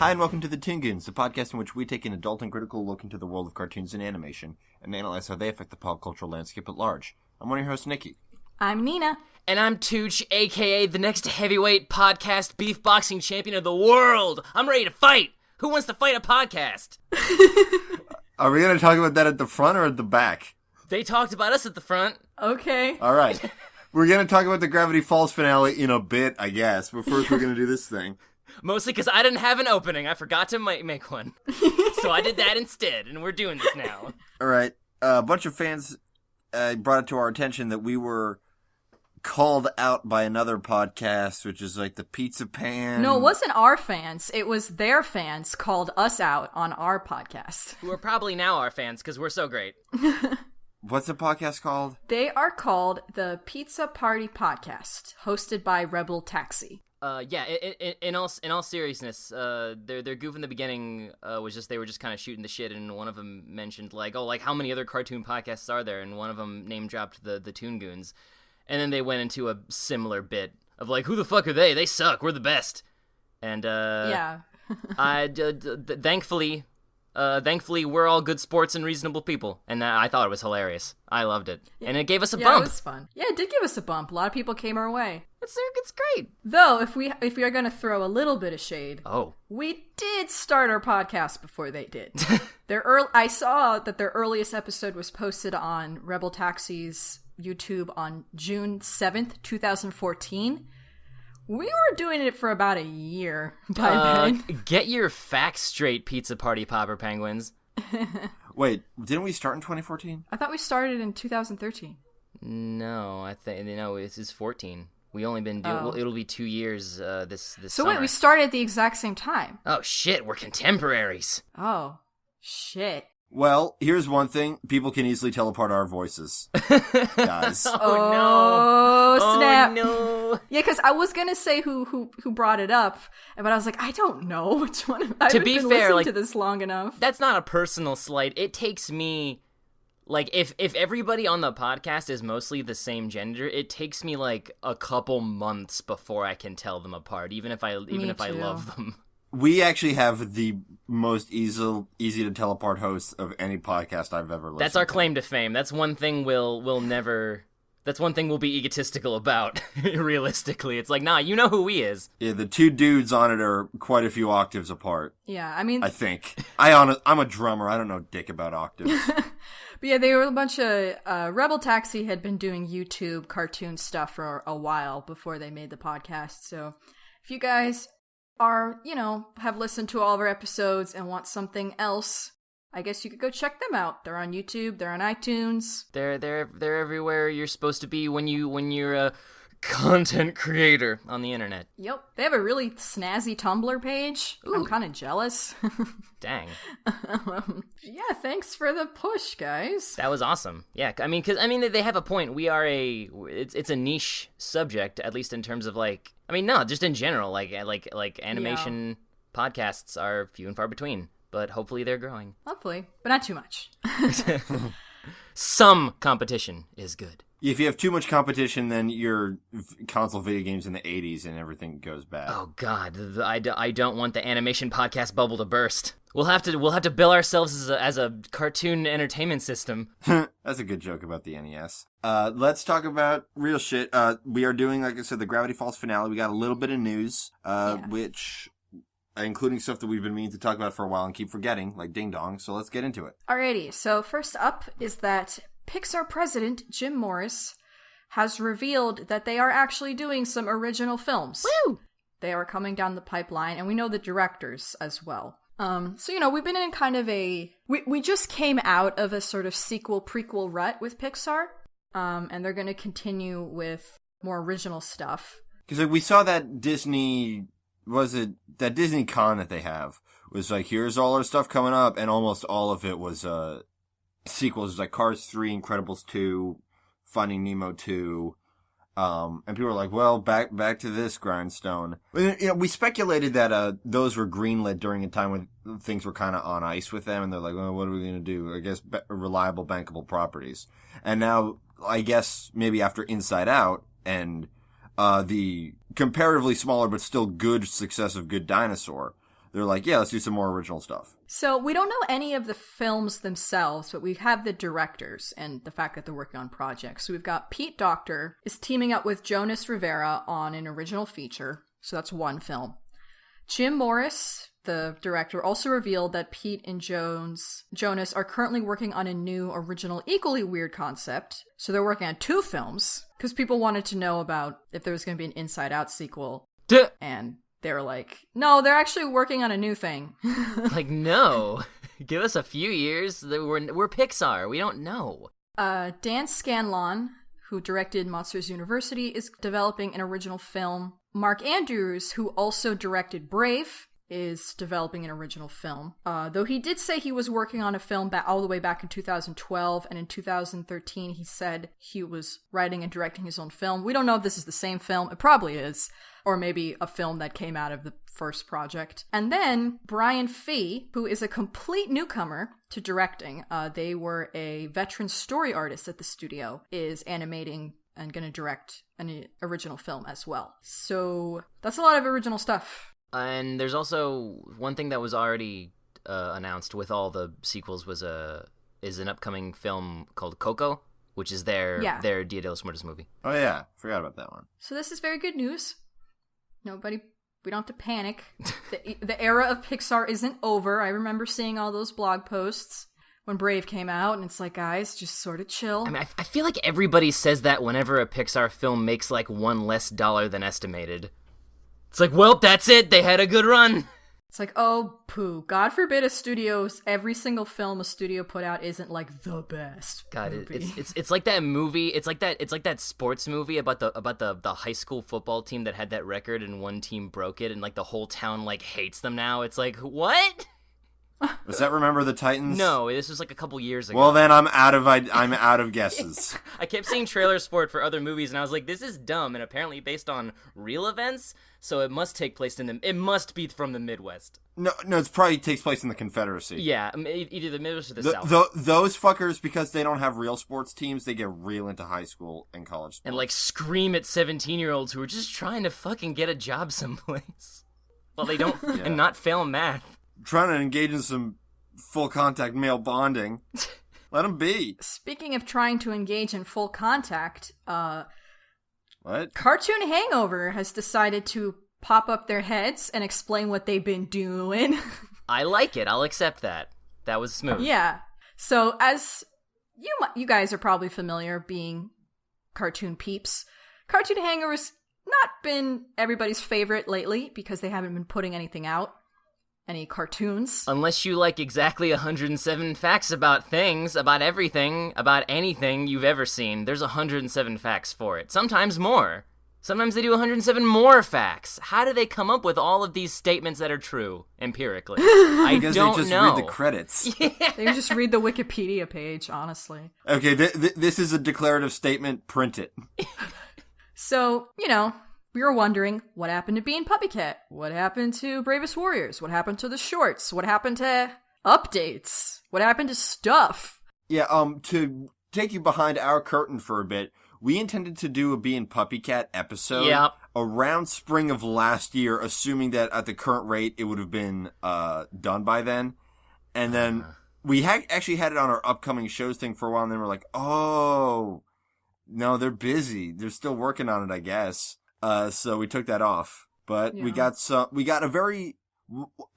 Hi, and welcome to the Toon Goons, the podcast in which we take an adult and critical look into the world of cartoons and animation, and analyze how they affect the pop cultural landscape at large. I'm one of your hosts, Nikki. I'm Nina. And I'm Tooch, a.k.a. the next heavyweight podcast beef boxing champion of the world. I'm ready to fight. Who wants to fight a podcast? Are we going to talk about that at the front or at the back? They talked about us at the front. Okay. All right. We're going to talk about the Gravity Falls finale in a bit, I guess, but first we're going to do this thing. Mostly because I didn't have an opening. I forgot to make one. So I did that instead, and we're doing this now. All right. A bunch of fans brought it to our attention that we were called out by another podcast, which is like the Pizza Pan. No, it wasn't our fans. It was their fans called us out on our podcast. Who are probably now our fans because we're so great. What's the podcast called? They are called the Pizza Party Podcast, hosted by Rebel Taxi. In all seriousness, their goof in the beginning was just they were just kind of shooting the shit, and one of them mentioned like how many other cartoon podcasts are there, and one of them name dropped the Toon Goons, and then they went into a similar bit of like, who the fuck are they? They suck. We're the best. And yeah, thankfully we're all good sports and reasonable people, and I thought it was hilarious. I loved it, and it gave us a bump. It was fun. Yeah, it did give us a bump. A lot of people came our way. It's great. Though, if we are going to throw a little bit of shade, we did start our podcast before they did. I saw that their earliest episode was posted on Rebel Taxi's YouTube on June 7th, 2014. We were doing it for about a year by then. Get your facts straight, Pizza Party Popper Penguins. Wait, didn't we start in 2014? I thought we started in 2013. No, I think this is 14. We only been doing. It'll be 2 years this So summer. wait, we started at the exact same time. Oh shit, we're contemporaries. Oh shit. Well, here's one thing: people can easily tell apart our voices, guys. Oh no! Snap! Oh no! Yeah, because I was gonna say who brought it up, but I was like, I don't know which one. I haven't been listening to this long enough. That's not a personal slight. It takes me. Like, if everybody on the podcast is mostly the same gender, it takes me, like, a couple months before I can tell them apart, even if I love them. We actually have the most easy to tell apart hosts of any podcast I've ever listened to. That's our claim to fame. That's one thing we'll never... That's one thing we'll be egotistical about, realistically. It's like, nah, you know who he is. Yeah, the two dudes on it are quite a few octaves apart. Yeah, I mean... I think. I'm a drummer. I don't know dick about octaves. But yeah, they were a bunch of... Rebel Taxi had been doing YouTube cartoon stuff for a while before they made the podcast. So if you guys are, have listened to all of our episodes and want something else... I guess you could go check them out. They're on YouTube. They're on iTunes. They're everywhere you're supposed to be when you're a content creator on the internet. Yep. They have a really snazzy Tumblr page. Ooh. I'm kind of jealous. Dang. Yeah, thanks for the push, guys. That was awesome. Yeah, I mean, they have a point. It's a niche subject, at least in terms of just in general, like animation podcasts are few and far between. But hopefully they're growing. Hopefully, but not too much. Some competition is good. If you have too much competition, then your console video games in the 80s and everything goes bad. Oh God, I don't want the animation podcast bubble to burst. We'll have to bill ourselves as a cartoon entertainment system. That's a good joke about the NES. Let's talk about real shit. We are doing, like I said, the Gravity Falls finale. We got a little bit of news, which... including stuff that we've been meaning to talk about for a while and keep forgetting, like Ding Dong, so let's get into it. Alrighty, so first up is that Pixar president Jim Morris has revealed that they are actually doing some original films. Woo! They are coming down the pipeline, and we know the directors as well. So, we've been in kind of we just came out of a sort of sequel-prequel rut with Pixar, and they're going to continue with more original stuff. Because we saw that Disney... that Disney Con that they have was like, here's all our stuff coming up, and almost all of it was sequels, like Cars 3, Incredibles 2, Finding Nemo 2, and people were like, well, back to this grindstone. We speculated that those were greenlit during a time when things were kind of on ice with them, and they're like, well, what are we going to do? I guess reliable, bankable properties. And now, I guess, maybe after Inside Out, and the comparatively smaller but still good success of Good Dinosaur, they're like, yeah, let's do some more original stuff. So we don't know any of the films themselves, but we have the directors and the fact that they're working on projects. So we've got Pete Docter is teaming up with Jonas Rivera on an original feature. So that's one film. Jim Morris, the director, also revealed that Pete and Jonas are currently working on a new original equally weird concept. So they're working on 2 films because people wanted to know about if there was going to be an Inside Out sequel. And they were like, no, they're actually working on a new thing. Like, no. Give us a few years. We're Pixar. We don't know. Dan Scanlon, who directed Monsters University, is developing an original film. Mark Andrews, who also directed Brave, is developing an original film. Though he did say he was working on a film all the way back in 2012, and in 2013 he said he was writing and directing his own film. We don't know if this is the same film. It probably is. Or maybe a film that came out of the first project. And then Brian Fee, who is a complete newcomer to directing. They were a veteran story artist at the studio, is animating and going to direct an original film as well. So that's a lot of original stuff. And there's also one thing that was already announced with all the sequels is an upcoming film called Coco, which is their Dia de los Muertos movie. Oh yeah, forgot about that one. So this is very good news. We don't have to panic. The era of Pixar isn't over. I remember seeing all those blog posts when Brave came out, and it's like, guys, just sort of chill. I mean, I feel like everybody says that whenever a Pixar film makes like $1 less than estimated. It's like, well, that's it. They had a good run. It's like, oh, poo. God forbid every single film a studio put out isn't like the best. God, movie. it's like that movie. It's like that sports movie about the high school football team that had that record and one team broke it and like the whole town like hates them now. It's like, what? Does that Remember the Titans? No, this was like a couple years ago. Well, then I'm out of guesses. I kept seeing trailers for it for other movies, and I was like, "This is dumb." And apparently, based on real events, so it must take place it must be from the Midwest. No, it probably takes place in the Confederacy. Yeah, either the Midwest or the South. Those fuckers, because they don't have real sports teams, they get real into high school and college sports. And like scream at 17-year-olds who are just trying to fucking get a job someplace. Well, they don't and not fail math. Trying to engage in some full contact male bonding. Let them be. Speaking of trying to engage in full contact, what? Cartoon Hangover has decided to pop up their heads and explain what they've been doing. I like it. I'll accept that. That was smooth. Yeah. So as you guys are probably familiar, being cartoon peeps, Cartoon Hangover's not been everybody's favorite lately because they haven't been putting anything out. Any cartoons. Unless you like exactly 107 facts about things, about everything, about anything you've ever seen. There's 107 facts for it. Sometimes more. Sometimes they do 107 more facts. How do they come up with all of these statements that are true, empirically? I because don't they just know. read the credits. Yeah. They just read the Wikipedia page, honestly. Okay, this is a declarative statement. Print it. So, we were wondering, what happened to Bean Puppycat? What happened to Bravest Warriors? What happened to the shorts? What happened to updates? What happened to stuff? Yeah, to take you behind our curtain for a bit, we intended to do a Bean Puppycat episode around spring of last year, assuming that at the current rate it would have been done by then. And then we actually had it on our upcoming shows thing for a while, and then we're like, oh, no, they're busy. They're still working on it, I guess. So we took that off, but we got a very,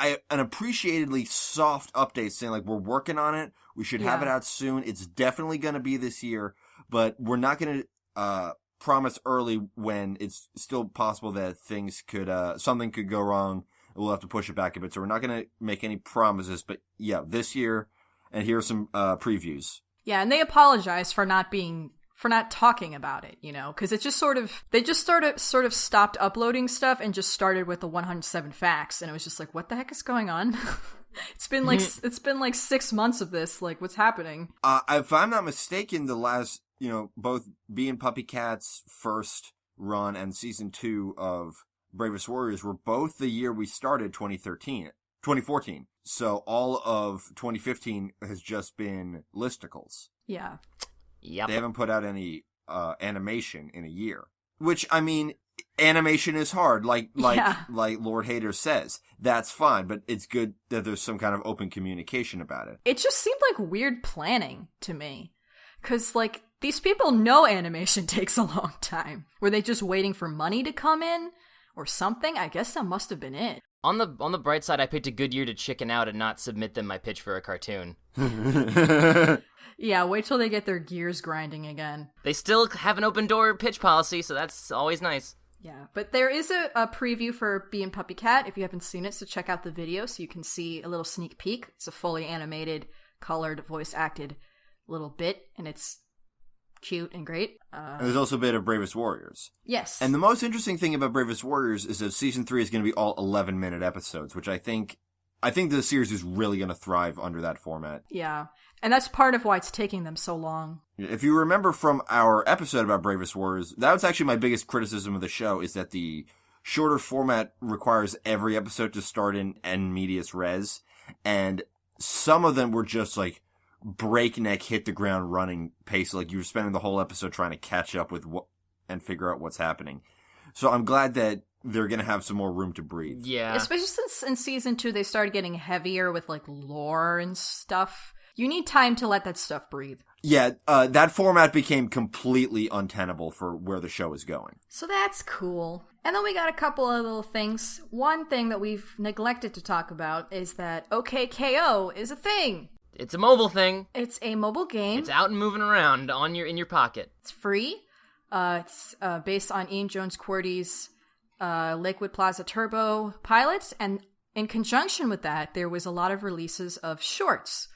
an appreciatedly soft update saying like, we're working on it. We should have it out soon. It's definitely going to be this year, but we're not going to, promise early when it's still possible that things could, something could go wrong. We'll have to push it back a bit. So we're not going to make any promises, but yeah, this year, and here are some, previews. Yeah. And they apologize for not talking about it, because it just they just sort of stopped uploading stuff and just started with the 107 facts, and it was just like, what the heck is going on? It's been like 6 months of this, like, what's happening? If I'm not mistaken, the last, both Bean Puppycat's first run and season 2 of Bravest Warriors were both the year we started 2014. So all of 2015 has just been listicles. Yeah. Yep. They haven't put out any animation in a year. Which, I mean, animation is hard, like Yeah. Lord Hader says. That's fine, but it's good that there's some kind of open communication about it. It just seemed like weird planning to me. Because, like, these people know animation takes a long time. Were they just waiting for money to come in? Or something? I guess that must have been it. On the bright side, I picked a good year to chicken out and not submit them my pitch for a cartoon. Yeah, wait till they get their gears grinding again. They still have an open door pitch policy, so that's always nice. Yeah, but there is a preview for Bee and Puppy Cat if you haven't seen it, so check out the video so you can see a little sneak peek. It's a fully animated, colored, voice-acted little bit, and it's cute and great. And there's also a bit of Bravest Warriors. Yes. And the most interesting thing about Bravest Warriors is that season 3 is going to be all 11-minute episodes, which I think the series is really going to thrive under that format. Yeah, and that's part of why it's taking them so long. If you remember from our episode about Bravest Warriors, that was actually my biggest criticism of the show, is that the shorter format requires every episode to start in medias res, and some of them were just like breakneck, hit the ground running pace, like you were spending the whole episode trying to catch up with and figure out what's happening. So I'm glad that they're going to have some more room to breathe. Yeah. Especially since in season 2 they started getting heavier with like lore and stuff. You need time to let that stuff breathe. Yeah, that format became completely untenable for where the show is going. So that's cool. And then we got a couple of little things. One thing that we've neglected to talk about is that OKKO is a thing. It's a mobile thing. It's a mobile game. It's out and moving around in your pocket. It's free. It's based on Ian Jones-Quartey's Lakewood Plaza Turbo pilots, and in conjunction with that, there was a lot of releases of shorts,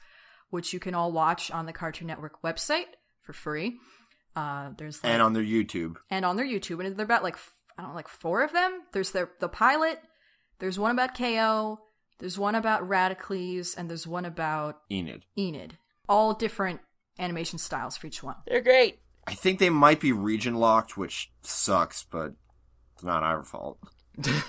which you can all watch on the Cartoon Network website for free. There's and on their YouTube. And they're about like 4 of them. There's the pilot. There's one about KO. There's one about Radicles, and there's one about Enid. All different animation styles for each one. They're great. I think they might be region locked, which sucks, but it's not our fault.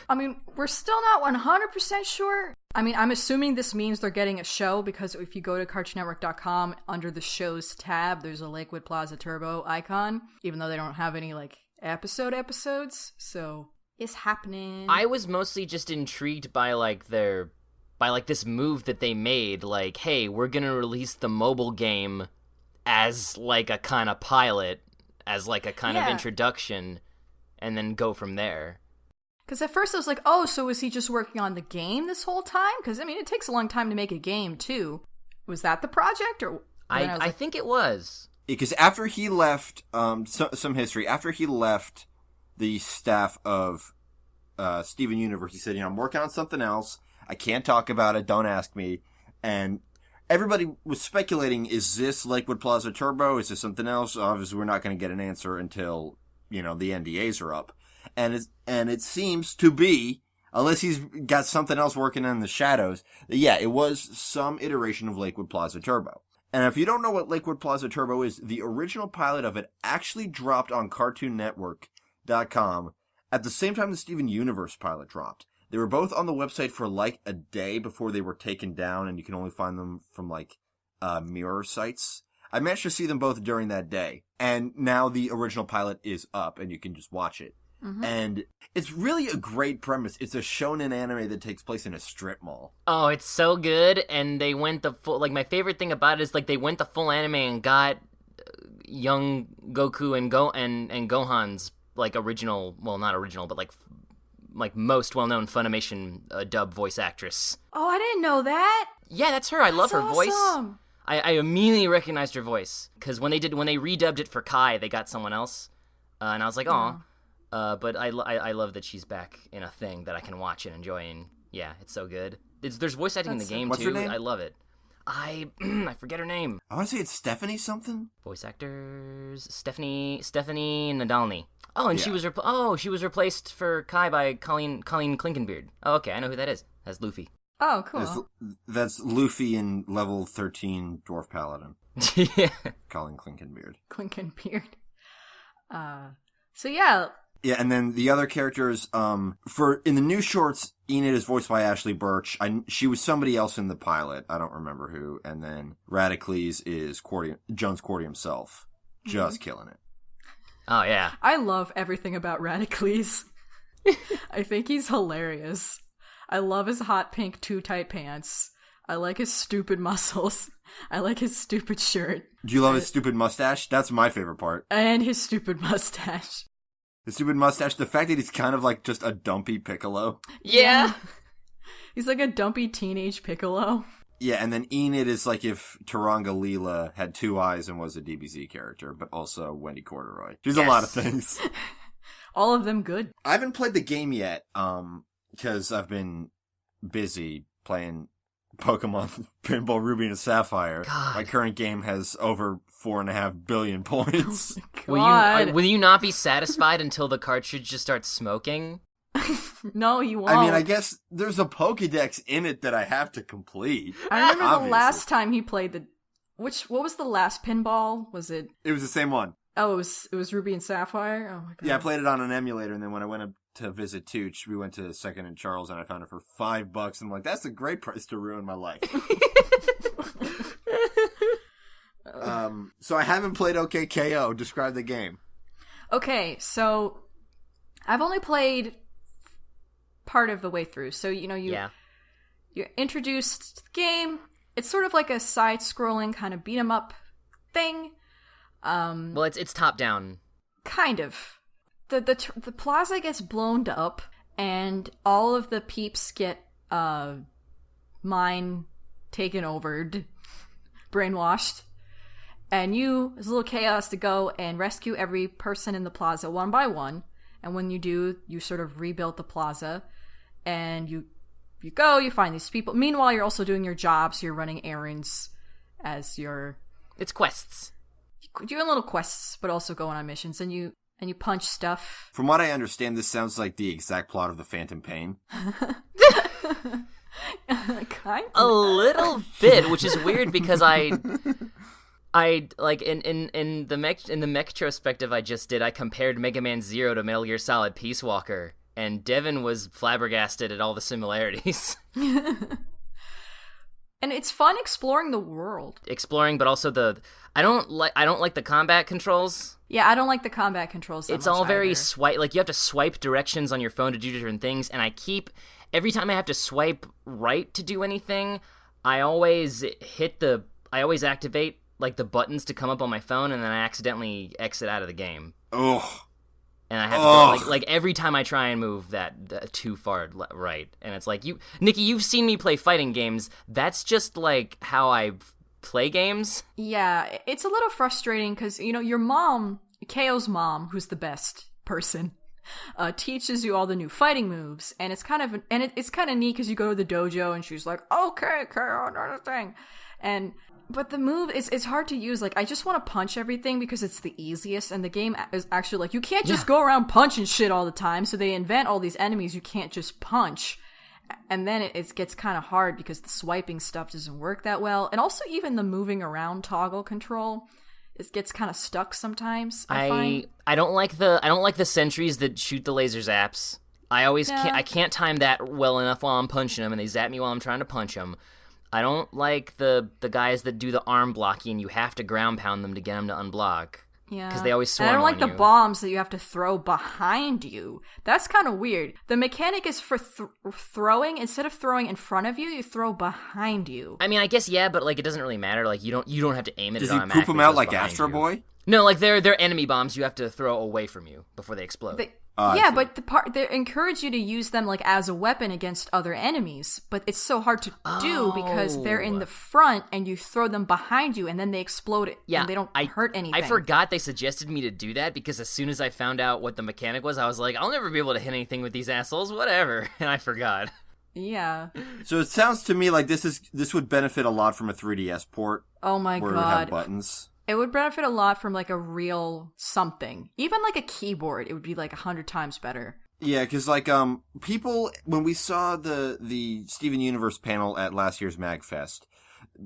I mean, we're still not 100% sure. I mean, I'm assuming this means they're getting a show, because if you go to CartoonNetwork.com, under the shows tab, there's a Lakewood Plaza Turbo icon, even though they don't have any, like, episodes. So, it's happening. I was mostly just intrigued by, like, this move that they made. Like, hey, we're gonna release the mobile game as, like, a kind of pilot, as, like, a kind of introduction, and then go from there. Because at first I was like, oh, so is he just working on the game this whole time? Because, I mean, it takes a long time to make a game, too. Was that the project? Or I think it was. Because after he left, some history, after he left the staff of Steven Universe, he said, I'm working on something else. I can't talk about it. Don't ask me. And everybody was speculating, is this Lakewood Plaza Turbo? Is this something else? Obviously, we're not going to get an answer until, the NDAs are up. And it seems to be, unless he's got something else working in the shadows, yeah, it was some iteration of Lakewood Plaza Turbo. And if you don't know what Lakewood Plaza Turbo is, the original pilot of it actually dropped on CartoonNetwork.com at the same time the Steven Universe pilot dropped. They were both on the website for like a day before they were taken down, and you can only find them from like mirror sites. I managed to see them both during that day, and now the original pilot is up, and you can just watch it. Mm-hmm. And it's really a great premise. It's a shonen anime that takes place in a strip mall. Oh, it's so good, and they went the full... Like, my favorite thing about it is, like, they went the full anime and got young Goku and Gohan's, like, original... Well, not original, but, like most well-known Funimation dub voice actress. Oh, I didn't know that! Yeah, that's her. I love her voice. Awesome. I immediately recognized her voice, because when they redubbed it for Kai, they got someone else, and I was like, aw. But I love that she's back in a thing that I can watch and enjoy, and yeah, it's so good. There's voice acting in the game, what's too. Her name? I love it. I forget her name. I want to say it's Stephanie something? Voice actors... Stephanie Nadalny. Oh, and Yeah. she was replaced for Kai by Colleen Klinkenbeard. Oh, okay, I know who that is. That's Luffy. Oh, cool. That's Luffy in level 13 Dwarf Paladin. Yeah. Colin Klinkenbeard. Klinkenbeard. So yeah... Yeah, and then the other characters, in the new shorts, Enid is voiced by Ashley Birch. She was somebody else in the pilot. I don't remember who. And then Radicles is Jones Quartey himself. Just killing it. Oh, yeah. I love everything about Radicles. I think he's hilarious. I love his hot pink too tight pants. I like his stupid muscles. I like his stupid shirt. Do you love his stupid mustache? That's my favorite part. And his stupid mustache. The stupid mustache, the fact that he's kind of like just a dumpy Piccolo. Yeah. He's like a dumpy teenage Piccolo. Yeah, and then Enid is like if Taranga Leela had 2 eyes and was a DBZ character, but also Wendy Corduroy. She's a lot of things. All of them good. I haven't played the game yet, because I've been busy playing Pokemon Pinball Ruby and Sapphire. God. My current game has over 4.5 billion points. Will you not be satisfied until the cartridge just starts smoking? No, you won't. I mean, I guess there's a Pokedex in it that I have to complete. I remember Obviously. the last time he played what was the last pinball? Was it? It was the same one. Oh, it was Ruby and Sapphire? Oh my god. Yeah, I played it on an emulator, and then when I went up to visit Tooch, we went to Second and Charles, and I found it for $5. And I'm like, that's a great price to ruin my life. So I haven't played OKKO. Describe the game. Okay, so I've only played part of the way through. So, you're introduced to the game. It's sort of like a side-scrolling kind of beat-em-up thing. Well, it's top down. Kind of. The plaza gets blown up, and all of the peeps get mind taken over, brainwashed. And you, as a little chaos, to go and rescue every person in the plaza one by one. And when you do, you sort of rebuild the plaza. And you go, you find these people. Meanwhile, you're also doing your job, so you're running errands as your... It's quests. You're doing little quests, but also going on missions. And you punch stuff. From what I understand, this sounds like the exact plot of The Phantom Pain. Kind of. A little bit, which is weird because I like in the metrospective I just did, I compared Mega Man Zero to Metal Gear Solid Peace Walker, and Devin was flabbergasted at all the similarities. And it's fun exploring the world. But also I don't like the combat controls. Yeah, I don't like the combat controls. It's all very swipe. Like you have to swipe directions on your phone to do different things, and every time I have to swipe right to do anything, I always activate like the buttons to come up on my phone, and then I accidentally exit out of the game. Ugh. And I have to go, like every time I try and move that too far right, and it's like Nikki, you've seen me play fighting games. That's just like how I play games. Yeah, it's a little frustrating because your mom, KO's mom, who's the best person, teaches you all the new fighting moves, and it's kind of neat because you go to the dojo and she's like, "Okay, KO, another thing," But the move it's hard to use. Like, I just want to punch everything because it's the easiest, and the game is actually like, you can't just go around punching shit all the time, so they invent all these enemies you can't just punch. And then it gets kind of hard because the swiping stuff doesn't work that well. And also even the moving around toggle control, it gets kind of stuck sometimes, I find. I don't like the sentries that shoot the laser zaps. I can't time that well enough while I'm punching them, and they zap me while I'm trying to punch them. I don't like the guys that do the arm blocking, and you have to ground pound them to get them to unblock. Yeah. Because they always swarm on you. I don't like the bombs that you have to throw behind you. That's kind of weird. The mechanic is for throwing. Instead of throwing in front of you, you throw behind you. I mean, I guess, yeah, but like it doesn't really matter. Like you don't have to aim it. Does he poop them out like Astro Boy? No, like they're enemy bombs you have to throw away from you before they explode. But they encourage you to use them like as a weapon against other enemies, but it's so hard to do because they're in the front and you throw them behind you and then they explode it. Yeah, and they don't hurt anything. I forgot they suggested me to do that because as soon as I found out what the mechanic was, I was like, I'll never be able to hit anything with these assholes, whatever, and I forgot. Yeah. So it sounds to me like this would benefit a lot from a 3DS port. Oh my where god. It would have buttons. It would benefit a lot from like a real something. Even like a keyboard, it would be like 100 times better. Yeah, because like people, when we saw the Steven Universe panel at last year's MagFest,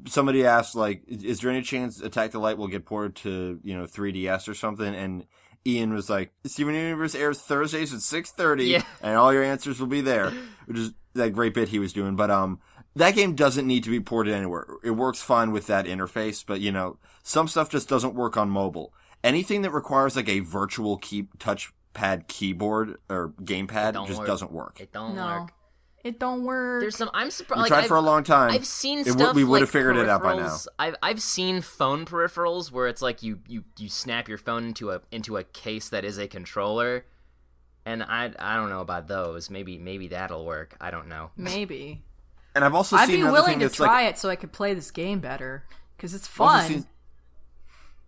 somebody asked like, is there any chance Attack the Light will get ported to 3DS or something? And Ian was like, Steven Universe airs Thursdays at 6:30, and all your answers will be there, which is that great bit he was doing. But that game doesn't need to be ported anywhere. It works fine with that interface, but some stuff just doesn't work on mobile. anything that requires like a virtual touchpad keyboard or gamepad just doesn't work. It don't No. work. It don't work. There's some. I'm surprised. We Like, tried for a long time. I've seen stuff. We would like have figured it out by now. I've seen phone peripherals where it's like you snap your phone into a case that is a controller, and I don't know about those. Maybe that'll work. I don't know. Maybe. And I've also I'd seen be another willing thing to that's try like, it so I could play this game better because it's I've also fun. seen-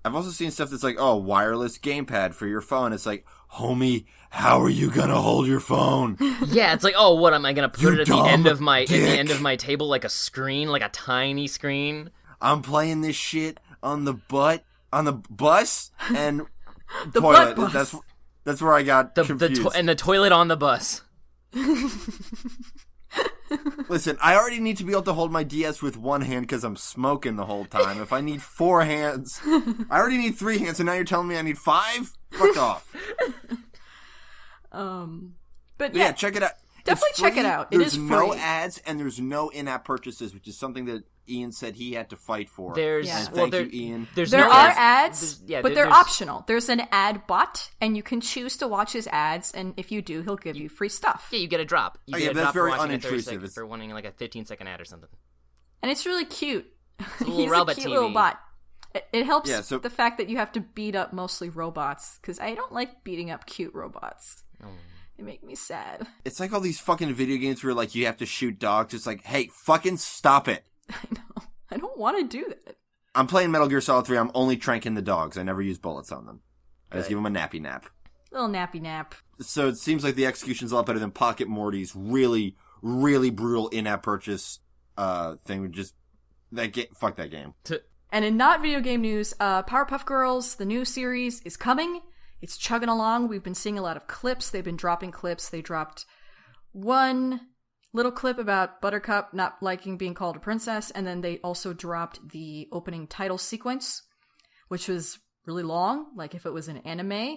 I've also seen stuff that's like, oh, wireless gamepad for your phone. It's like, homie, how are you gonna hold your phone? Yeah, it's like, oh, what am I gonna put it at the end of my dick. table like a screen, like a tiny screen? I'm playing this shit on the bus and The toilet. butt bus. That's where I got confused. And the toilet on the bus. Listen, I already need to be able to hold my DS with one hand because I'm smoking the whole time. If I need 4 hands, I already need 3 hands, and now you're telling me I need 5? Fuck off. But Yeah, check it out. Definitely It's check free. it out. It There's is no free. ads and there's no in-app purchases, which is something that Ian said he had to fight for. There's Yeah. And well, thank you, Ian. There's there no are ads, ads, there's- but they're there's- optional. There's an ad bot, and you can choose to watch his ads, and if you do, he'll give you free stuff. Yeah, you get a drop. You Oh, get yeah, a but that's drop for very watching a 30 unintrusive. second, It's- for wanting like a 15-second ad or something. And it's really cute. a little He's robot a cute TV. little bot. It helps Yeah, so- the fact that you have to beat up mostly robots, because I don't like beating up cute robots. Oh. They make me sad. It's like all these fucking video games where like you have to shoot dogs. It's like, hey, fucking stop it. I know. I don't want to do that. I'm playing Metal Gear Solid 3. I'm only tranking the dogs. I never use bullets on them. I just Good. give them a nappy nap. Little nappy nap. So it seems like the execution's a lot better than Pocket Morty's really, really brutal in-app purchase thing. Would just fuck that game. And in not video game news, Powerpuff Girls, the new series, is coming. It's chugging along. We've been seeing a lot of clips. They've been dropping clips. They dropped one little clip about Buttercup not liking being called a princess, and then they also dropped the opening title sequence, which was really long, like if it was an anime.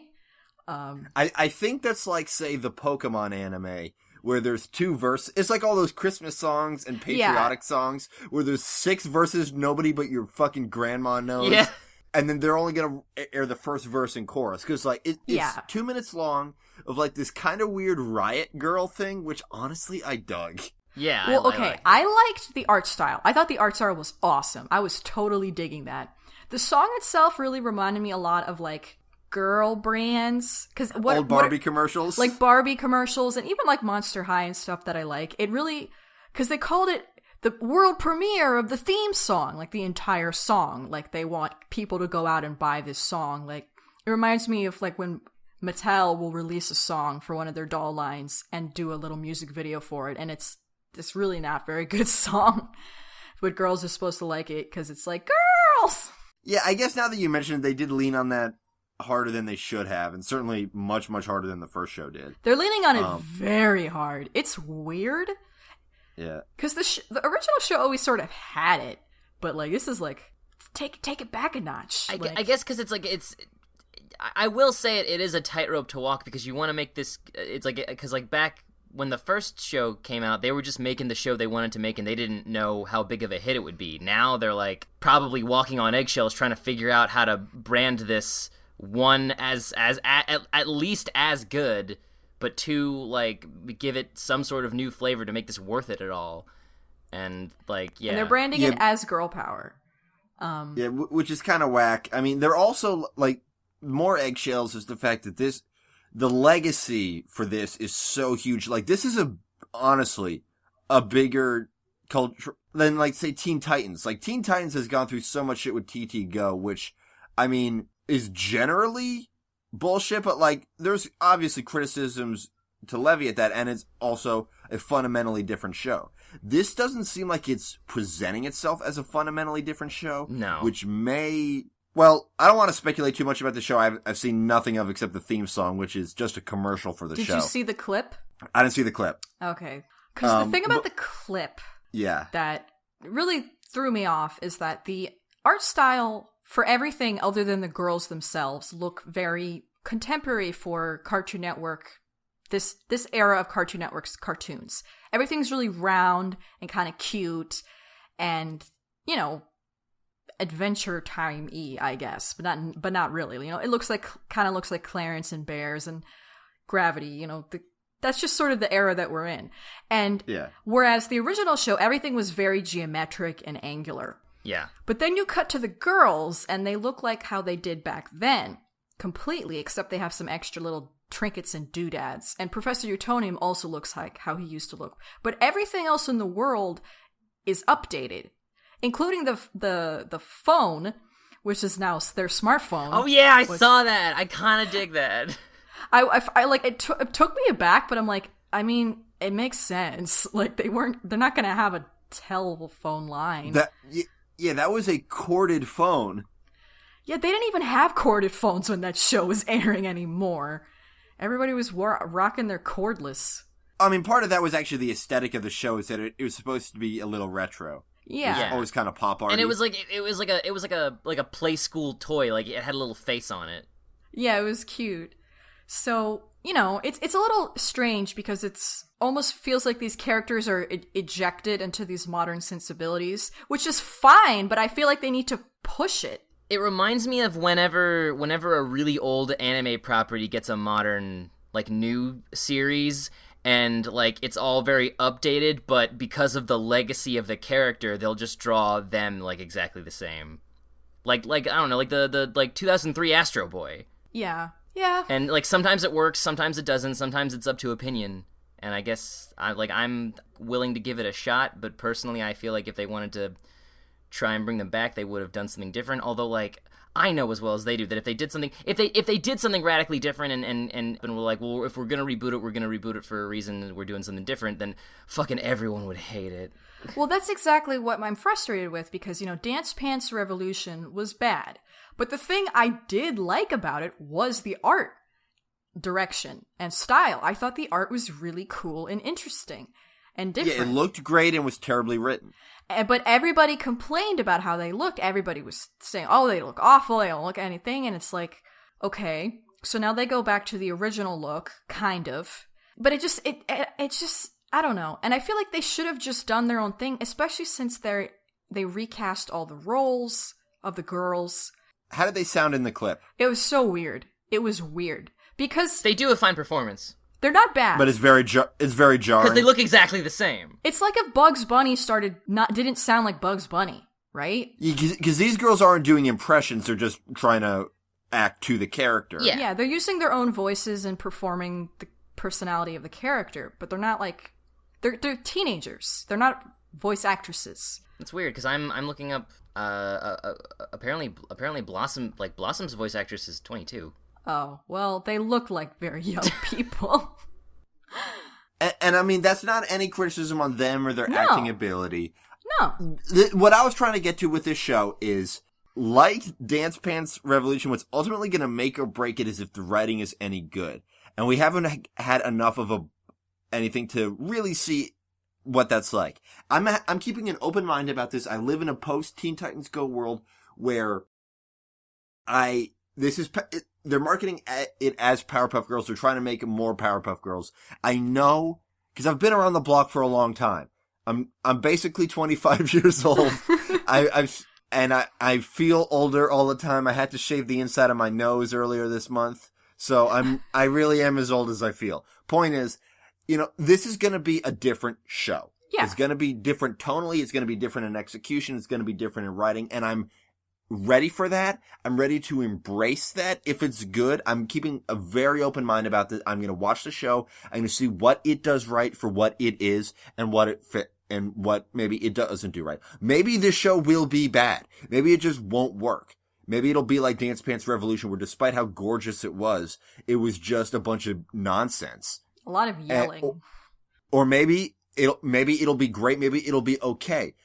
I think that's like, say, the Pokemon anime, where there's 2 verses. It's like all those Christmas songs and patriotic songs, where there's 6 verses nobody but your fucking grandma knows. Yeah. And then they're only gonna air the first verse and chorus, because like it's 2 minutes long of like this kind of weird Riot Girl thing, which honestly I dug. Yeah. Well, I okay, like it. I liked the art style. I thought the art style was awesome. I was totally digging that. The song itself really reminded me a lot of like girl brands, because Old Barbie commercials, like Barbie commercials, and even like Monster High and stuff that I like. It really, because they called it the world premiere of the theme song, like the entire song. Like they want people to go out and buy this song. Like it reminds me of like when Mattel will release a song for one of their doll lines and do a little music video for it, and it's this really not very good song, but girls are supposed to like it because it's like girls. Yeah, I guess now that you mentioned it, they did lean on that harder than they should have, and certainly much, much harder than the first show did. They're leaning on it very hard. It's weird. Yeah. Because the original show always sort of had it, but like this is like take it back a notch. I guess because it's like I will say it is a tightrope to walk, because you want to make this. It's like, because like back when the first show came out, they were just making the show they wanted to make, and they didn't know how big of a hit it would be. Now they're like probably walking on eggshells, trying to figure out how to brand this, one as at least as good, but 2, like, give it some sort of new flavor to make this worth it at all. And like, yeah, and they're branding it as girl power. Yeah, which is kind of whack. I mean, they're also like more eggshells is the fact that the legacy for this is so huge. Like, this is honestly a bigger culture than, like, say, Teen Titans. Like, Teen Titans has gone through so much shit with TT Go, which, I mean, is generally bullshit, but, like, there's obviously criticisms to levy at that, and it's also a fundamentally different show. This doesn't seem like it's presenting itself as a fundamentally different show. No. Which may... Well, I don't want to speculate too much about the show. I've seen nothing of except the theme song, which is just a commercial for the show. Did you see the clip? I didn't see the clip. Okay. Because the thing about the clip Yeah. that really threw me off is that the art style for everything other than the girls themselves look very contemporary for Cartoon Network, this era of Cartoon Network's cartoons. Everything's really round and kind of cute, and, you know, Adventure Time-y, I guess, but not really. You know, it kind of looks like Clarence and Bears and Gravity. You know, that's just sort of the era that we're in. And whereas the original show, everything was very geometric and angular. Yeah. But then you cut to the girls, and they look like how they did back then, completely, except they have some extra little trinkets and doodads. And Professor Utonium also looks like how he used to look. But everything else in the world is updated, including the phone, which is now their smartphone. Oh yeah, I saw that. I kind of dig that. I like it took me aback, but I'm like, I mean, it makes sense. Like they're not going to have a telephone line. That was a corded phone. Yeah, they didn't even have corded phones when that show was airing anymore. Everybody was rocking their cordless. I mean, part of that was actually the aesthetic of the show, is that it was supposed to be a little retro. Yeah. It was always kind of pop art. And it was like a play school toy. Like it had a little face on it. Yeah, it was cute. So, you know, it's a little strange because it's almost feels like these characters are ejected into these modern sensibilities, which is fine, but I feel like they need to push it. It reminds me of whenever a really old anime property gets a modern, like, new series, and, like, it's all very updated, but because of the legacy of the character, they'll just draw them, like, exactly the same. Like I don't know, like the 2003 Astro Boy. Yeah. Yeah. And, like, sometimes it works, sometimes it doesn't, sometimes it's up to opinion. And I guess, I'm willing to give it a shot, but personally I feel like if they wanted to try and bring them back, they would have done something different. Although, like, I know as well as they do that if they did something radically different and we're like, well, if we're gonna reboot it for a reason, and we're doing something different, then fucking everyone would hate it. Well, that's exactly what I'm frustrated with, because, you know, Dance Pants Revolution was bad. But the thing I did like about it was the art direction and style. I thought the art was really cool and interesting and different. Yeah, it looked great and was terribly written. But everybody complained about how they looked. Everybody was saying, oh, they look awful, they don't look anything. And it's like, okay, so now they go back to the original look, kind of. But it just, I don't know. And I feel like they should have just done their own thing, especially since they recast all the roles of the girls. How did they sound in the clip? It was so weird. It was weird. Because they do a fine performance. They're not bad. But it's very jarring. Because they look exactly the same. It's like if Bugs Bunny didn't sound like Bugs Bunny, right? Because these girls aren't doing impressions, they're just trying to act to the character. Yeah, they're using their own voices and performing the personality of the character, but they're not like... They're teenagers. They're not voice actresses. It's weird, because I'm looking up... apparently Blossom's voice actress is 22. Oh, well, they look like very young people. and I mean, that's not any criticism on them or their acting ability. No. What I was trying to get to with this show is, like Dance Pants Revolution, what's ultimately going to make or break it is if the writing is any good. And we haven't had enough of anything to really see what that's like. I'm keeping an open mind about this. I live in a post-Teen Titans Go world where they're marketing it as Powerpuff Girls. They're trying to make more Powerpuff Girls. I know, because I've been around the block for a long time. I'm basically 25 years old. I feel older all the time. I had to shave the inside of my nose earlier this month. So I really am as old as I feel. Point is, you know, this is going to be a different show. Yeah. It's going to be different tonally. It's going to be different in execution. It's going to be different in writing. And I'm ready for that. I'm ready to embrace that. If it's good, I'm keeping a very open mind about this. I'm going to watch the show. I'm going to see what it does right for what it is and what it fit and what maybe it doesn't do right. Maybe this show will be bad. Maybe it just won't work. Maybe it'll be like Dance Pants Revolution, where despite how gorgeous it was just a bunch of nonsense. A lot of yelling. Or maybe it'll be great. Maybe it'll be okay.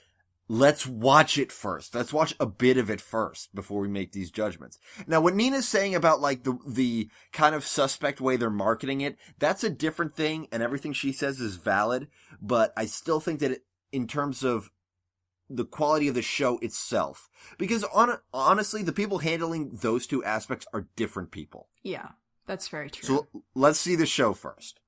Let's watch it first. Let's watch a bit of it first before we make these judgments. Now, what Nina's saying about like the kind of suspect way they're marketing it, that's a different thing, and everything she says is valid, but I still think that in terms of the quality of the show itself, because honestly, the people handling those two aspects are different people. Yeah, that's very true. So let's see the show first.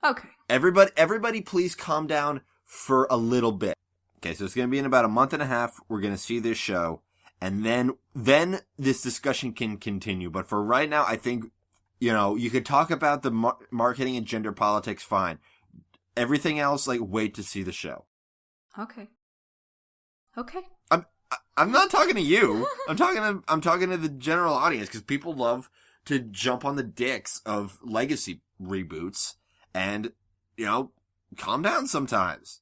Okay. Everybody please calm down for a little bit. Okay, so it's going to be in about a month and a half. We're going to see this show. And then this discussion can continue. But for right now, I think, you could talk about the marketing and gender politics, fine. Everything else, wait to see the show. Okay. I'm not talking to you. I'm talking to the general audience, because people love to jump on the dicks of legacy reboots and, calm down sometimes.